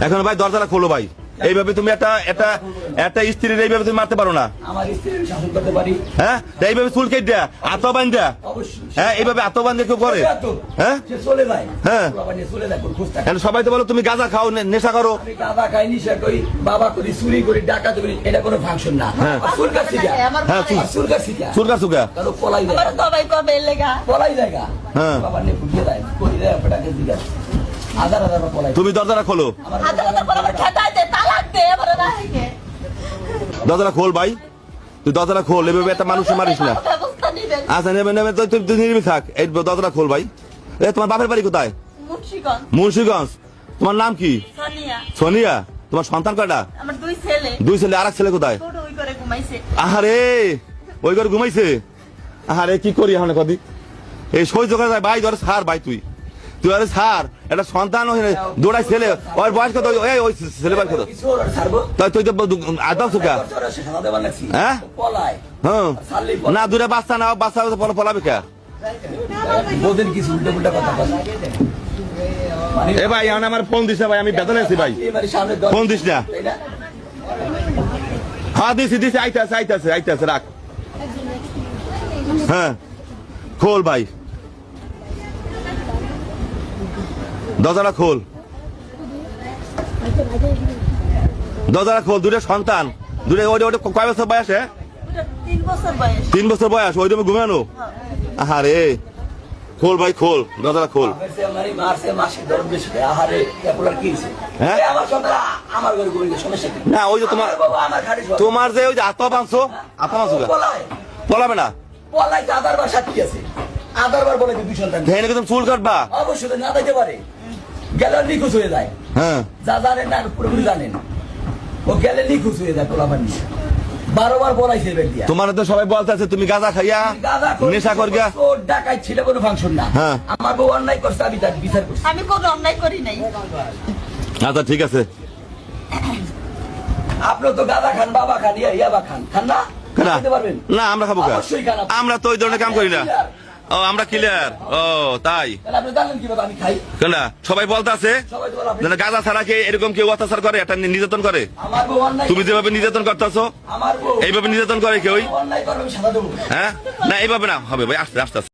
এখন ভাই দরজাটা খোলো ভাই। এইভাবে তুমি একটা স্ত্রীর এইভাবে তুমি মারতে পারো না। আমার স্ত্রীর শাসন করতে পারি। হ্যাঁ, এইভাবে চুল কেটে দেয়া, আতো বান দেয়া। অবশ্যই। হ্যাঁ, এইভাবে আতো বান দিয়ে কেউ করে? হ্যাঁ, সে চলে যায়। হ্যাঁ। বাবা নিয়ে চলে যায়, কোন খোঁজ থাকে। এখন সবাই তো বলো তুমি গাঁজা খাও, নেশা করো। আমি গাঁজা খাই, নেশা করি, বাবা করি, চুরি করি, ডাকাতি করি, এটা কোনো ফাংশন না। হ্যাঁ। আর চুল কাটছি কে? হ্যাঁ, চুল কাটছি কে? চুল কাটছো কে? কারো পলাই যায়। পলাই জায়গা। হ্যাঁ। বাবা নিয়ে ফুটিয়ে দেয়, করি দেয়, পেটাকে দিকে। হাজার হাজার পলাই। তুমি দরজাটা খোলো, দরজাটা খোল ভাই, তুই দরজাটা খোল। এভাবে একটা মানুষ মারিস না। আচ্ছা নেবে নেবে, তুই নির্বি থাক। এই দরজাটা খোল ভাই। এ তোমার বাপের বাড়ি কোথায়? মুন্সিগঞ্জ। তোমার নাম কি? সোনিয়া। তোমার সন্তান কয়টা? দুই ছেলে। আর এক ছেলে কোথায়? আহারে, ওই ঘরে ঘুমাইছে। আহারে, কি করি এখন কদি? এই সহ্য করা যায় ভাই? ধর ছাড় ভাই, তুই আরে ছাড়। একটা সন্তান দৌড়াই ছেলে, ওর বয়স কত? ওই ছেলে বয়স কত? তুই তো আদাম সুখা। হ্যাঁ, হ্যাঁ, না দূরে বাচ্চা না, বাচ্চা পলাবে কে? কিছু উল্টো উল্টা কথা বলে। এ ভাই, এখন আমার ফোন দিস না ভাই, আমি বেতনে আছি ভাই। ফোন দিস না। হ্যাঁ দিছি, আইতাছে, রাখ। হ্যাঁ, খোল ভাই, দরজাটা খোল, দরজাটা খোল। দুটো সন্তান, ওটা কয় বছর বয়স? 3 বছর বয়স। ওই রুমে ঘুমানো? আহারে, খোল ভাই, খোল, দরজাটা খোল। হ্যাঁ, না ওই যে তোমার যে ওই যে আত্মা বাঁধছো পলাবে না। তুমি চুল কাটবা? অবশ্যই না দিতে পারে, গেলে নিখোঁজ হয়ে যায়। হ্যাঁ, যা জানেন না পুরোপুরি জানেন, ও গেলে নিখোঁজ হয়ে যায়। পোলাপান নিয়ে 12 বার বলাইছে। তোমার তো সবাই বলতে আছে তুমি গাঁজা খাইয়া নেশা করিয়া ডাকাই ছিল, কোনো ফাংশন না। হ্যাঁ, আমার বউ অন্যায় করছে, আমি তার বিচার করছি। আমি কোনো অন্যায় করি নাই। আচ্ছা ঠিক আছে। আপনি তো গাঁজা খান, বাবা খান, ইয়াবা খান না? পারবেন না, আমরা খাবো কা? আমরা তো ওই ধরনের কাম করি না। ও, আমরা ক্লিয়ার। ও তাই? আপনি জানেন কিভাবে আমি খাই? কেন সবাই বলতে আছে গাঁজা ছাড়া কে এরকম কেউ অত্যাচার করে, একটা নির্যাতন করে? আমার বউ অন্যায়, তুমি যেভাবে নির্যাতন করতেছো আমার বউ এইভাবে নির্যাতন করে কেউ? অন্যায় করবে, আমি সাজা দেবো। হ্যাঁ, না এইভাবে না হবে ভাই, আস্তে আস্তে।